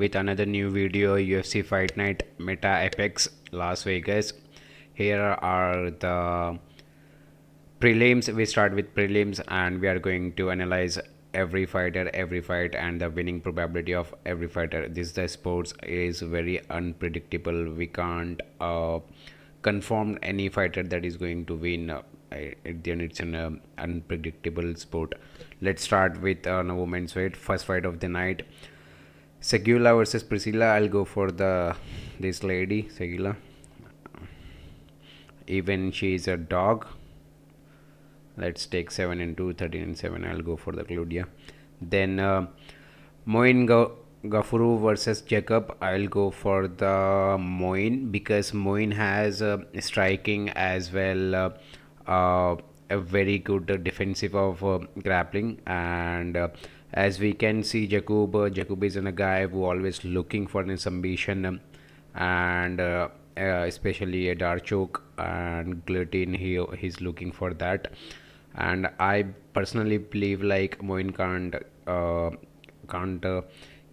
with another new video, UFC Fight Night Meta Apex Las Vegas. Here are the prelims. We start with prelims and we are going to analyze every fighter, every fight, and the winning probability of every fighter. This the sports is very unpredictable. We can't confirm any fighter that is going to win. At the end, it's an unpredictable sport. Let's start with a women's fight. First fight of the night: Segula versus Priscilla. I'll go for this lady, Segula. Even she is a dog. Let's take 7 and 2, 13 and 7. I'll go for the Claudia. Then Moin Gafuru versus Jacob. I'll go for the Moin because Moin has striking as well, a very good defensive of grappling, and as we can see, Jacob is a guy who always looking for an submission, and especially a dark choke and guillotine. He's looking for that, and I personally believe like Moin can't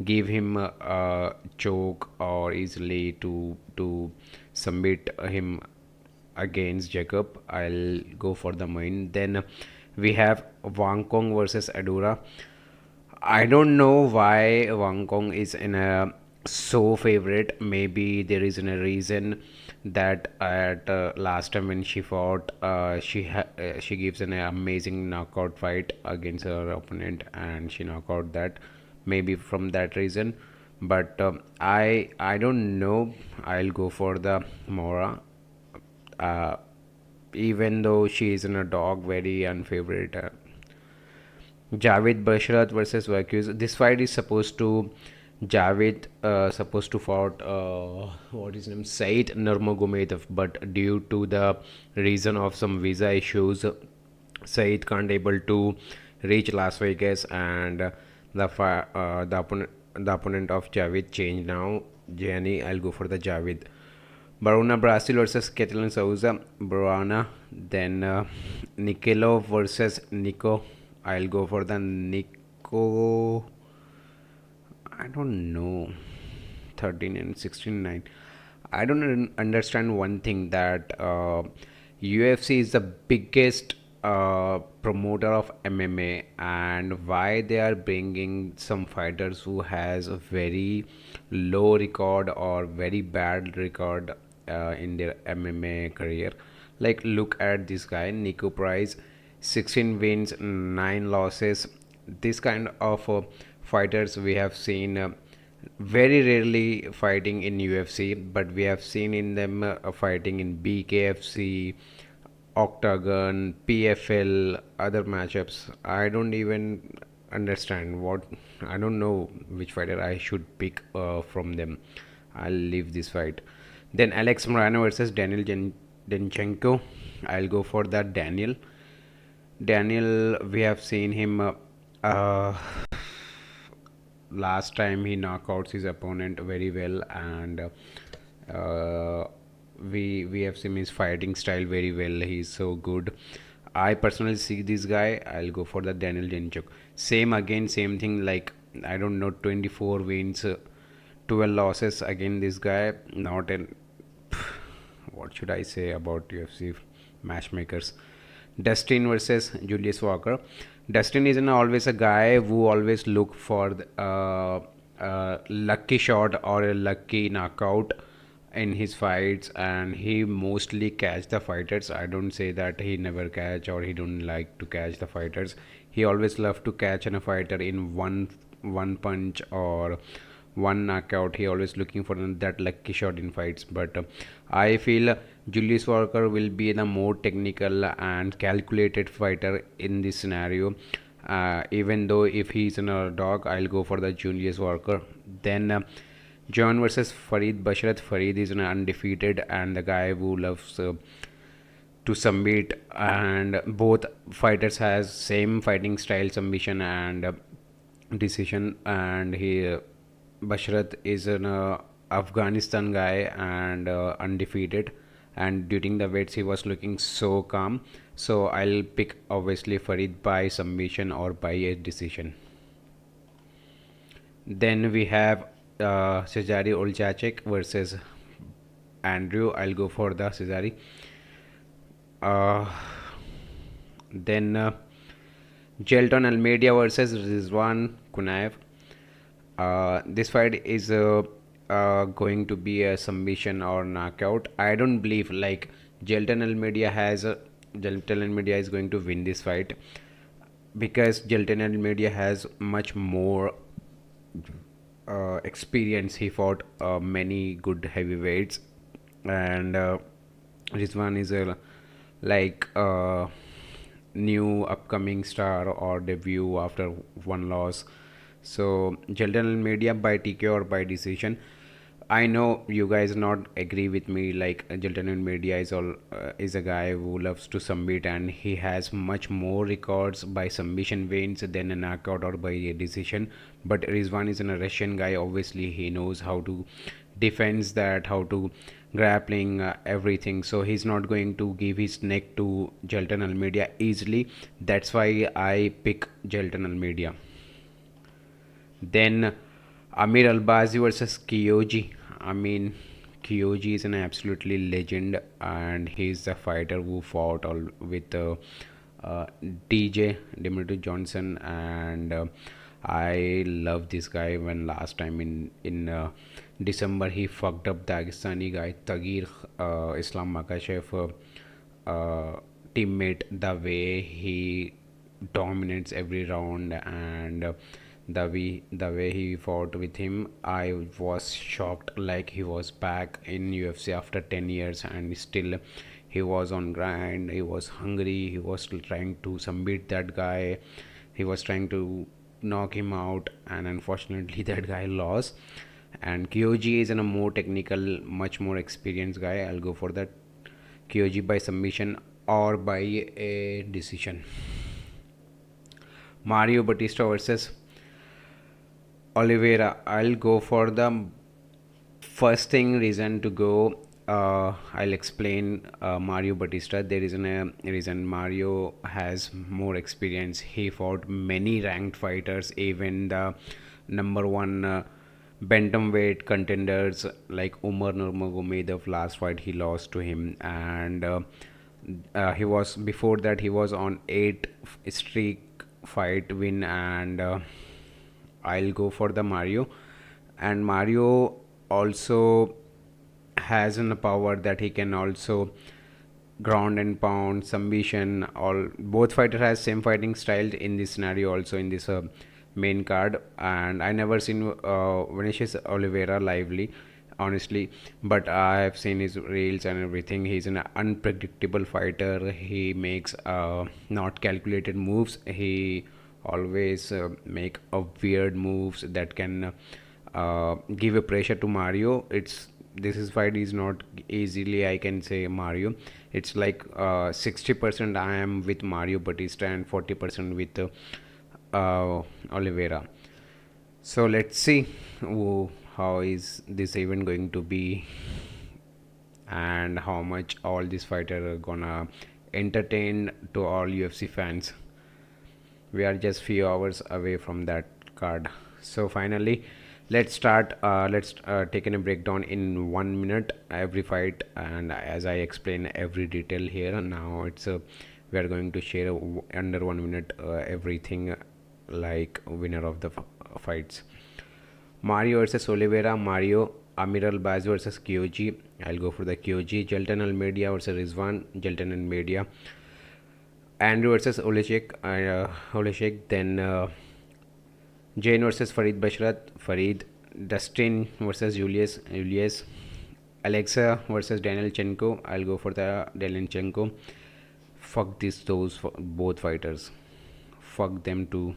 give him a choke or easily to submit him against Jacob. I'll go for the Moin. Then we have Wang Kong versus Adura. I don't know why Wang Kong is in a so favorite. Maybe there is a reason that at last time when she fought, she gives an amazing knockout fight against her opponent and she knocked out that. Maybe from that reason, but I don't know. I'll go for the Mora. Even though she is in a dog, very unfavorite. Javed Bashrat versus Vacuous. This fight is supposed to Javed supposed to fought what is his name, Said Nurmagomedov, but due to the reason of some visa issues, Said can't able to reach Las Vegas, and the opponent of Javed changed now. Gianni, I'll go for the Javed. Barona Brazil versus Catalan Souza. Barona. Then Nikelo versus Nico. I'll go for the Nico. I don't know. 13 and 16 9. I don't understand one thing, that UFC is the biggest promoter of MMA, and why they are bringing some fighters who has a very low record or very bad record in their MMA career. Like, look at this guy, Nico Price, 16 wins, 9 losses. This kind of fighters we have seen very rarely fighting in UFC, but we have seen in them fighting in BKFC, Octagon, PFL, other matchups. I don't even understand what. I don't know which fighter I should pick from them. I'll leave this fight. Then Alex Morano versus Daniel Denchenko. I'll go for that Daniel. We have seen him last time he knocked out his opponent very well, and we have seen his fighting style very well. He's so good. I personally see this guy. I'll go for the Daniel Denchenko. Same thing. Like, I don't know, 24 wins, 12 losses. Again, this guy not an. What should I say about UFC matchmakers? Dustin versus Julius Walker. Dustin is always a guy who always look for a lucky shot or a lucky knockout in his fights, and he mostly catch the fighters. I don't say that he never catch or he don't like to catch the fighters. He always love to catch a fighter in one punch or one knockout. He always looking for that lucky shot in fights, but I feel Julius Walker will be the more technical and calculated fighter in this scenario. Even though if he's in a dog, I'll go for the Julius Walker. Then John versus Farid Bashrat. Farid is an undefeated and the guy who loves to submit, and both fighters has same fighting style, submission and decision. And Bashrat is an Afghanistan guy and undefeated, and during the weights he was looking so calm. So I'll pick obviously Farid by submission or by a decision. Then we have Cesare Olchacek versus Andrew. I'll go for the Cesare. Uh, then Gelton Almeida versus Rizwan Kunaev. This fight is going to be a submission or knockout. I don't believe like Gelton Almeida has a Gelton Almeida is going to win this fight because Gelton Almeida has much more experience. He fought many good heavyweights, and Rizwan is a like new upcoming star or debut after one loss. So Gelton Media by TK or by decision. I know you guys not agree with me. Like Gelton Media is a guy who loves to submit, and he has much more records by submission wins than a knockout or by a decision. But Rizwan is a Russian guy. Obviously, he knows how to defends that, how to grappling everything. So he's not going to give his neck to Gelton Almeida easily. That's why I pick Gelton Almeida. Then Amir Albazi versus Kyoji. I mean, Kyoji is an absolutely legend, and he's a fighter who fought all with DJ Dimitri Johnson, and I love this guy. When last time in December he fucked up Dagestani guy Tagir Islam Makashev teammate, the way he dominates every round, and the way he fought with him, I was shocked. Like he was back in UFC after 10 years, and still he was on grind. He was hungry. He was still trying to submit that guy. He was trying to knock him out, and unfortunately that guy lost. And Kyoji is a more technical, much more experienced guy. I'll go for that Kyoji by submission or by a decision. Mario Bautista versus Oliveira. I'll go for the first thing reason to go. I'll explain Mario Bautista. There is a reason. Mario has more experience. He fought many ranked fighters, even the number one bantamweight contenders like Umar Nurmagomedov. Last fight he lost to him, and he was before that he was on 8 streak fight win, and I'll go for the Mario. And Mario also has a power that he can also ground and pound submission. All both fighters has same fighting style in this scenario, also in this main card. And I never seen Vinicius Oliveira lively, honestly, but I have seen his reels and everything. He's an unpredictable fighter. He makes not calculated moves. He always make a weird moves that can give a pressure to Mario. It's this is fight is not easily, I can say, Mario. It's like 60% I am with Mario Batista and 40% with Oliveira. So let's see how is this event going to be, and how much all these fighters are gonna entertain to all UFC fans. We are just few hours away from that card. So finally, let's take in a breakdown in 1 minute every fight, and as I explain every detail here now, it's we are going to share under 1 minute everything, like winner of the fights. Mario versus Oliveira. Mario. Amiral Baz versus Kyoji. I'll go for the Kyoji. Gelton Almeida versus Rizwan. Gelton Almeida. Andrew versus Oleshek. Then Jane versus Farid Bashrat. Farid. Dustin versus Julius. Alexa versus Danielchenko. I'll go for the Danielchenko. Fuck those both fighters. Fuck them too.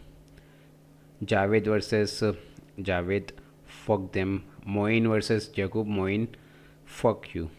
Javed versus Javed. Fuck them. Moin versus Jacob Moin. Fuck you.